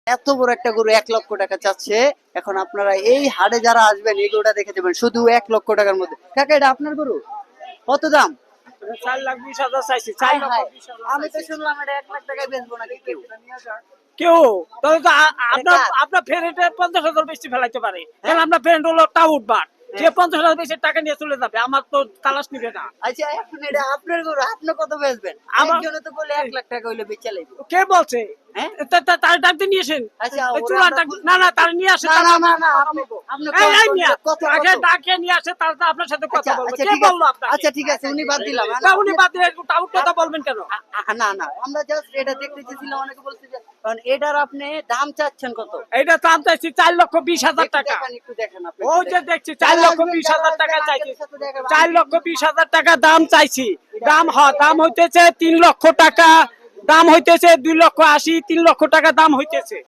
এত বড় একটা গরু 1 লক্ষ টাকা চাচ্ছে। এখন আপনারা এই হাটে যারা আসবেন এই গরুটা দেখে দেবেন শুধু 1 লক্ষ টাকার মধ্যে। কাকা এটা আপনার গরু? কত দাম? 4,20,000 চাইছি। হায় হায়, আমি তো শুনলাম এটা 1 লাখ টাকায় বেচবো নাকি কেউ। কেউ তাহলে তো আপনার কার? আপনার ফ্রেন্ডে 50,000 বেশি ফেলাইতে পারে, কারণ আপনার ফ্রেন্ড হলো টাউট বাট, যে 50,000 বেশি টাকা নিয়ে চলে যাবে, আমার তো তালাশ নিবে না। আচ্ছা এখন এটা আপনার গরু, আপনি কত বেচবেন? আমার- একজনে তো বলে 1 লাখ টাকা হইলে বেচে লাইবো। কে বলছে? হ্যাঁ? তার ডাকতে নিয়ে আসেন। আচ্ছা, ওই ওরা চুলার আমরা ডাক, বুঝ- না না তার নিয়ে আসে। না না না না, আপনি এই মিয়া, কত আগে কত? ডাকে নিয়ে আসে, তারপর আপনার সাথে কথা আচ্ছা বলবো। আচ্ছা কে ঠিক বললো আছে, আপনাকে? আচ্ছা ঠিক আছে, উনি বাদ দিলাম। তা উনি বাদ দিয়ে টাউট কথা বলবেন কেন? না না, আমরা জাস্ট এটা দেখতে চেয়েছিলাম, অনেকে বলছে যে কারণ এটার আপনি দাম চাচ্ছেন কত? এইটা দাম চাইছি 4,20,000 একটু টাকা। দেখান, একটু দেখেন আপনি। ওই যে দেখছি 4,20,000 টাকা চাইছি। 4,20,000 টাকা দাম চাইছি। দাম হইতেছে 3 লক্ষ টাকা, দাম হইতেছে 2,80,000, 3 লক্ষ টাকা দাম হইতেছে।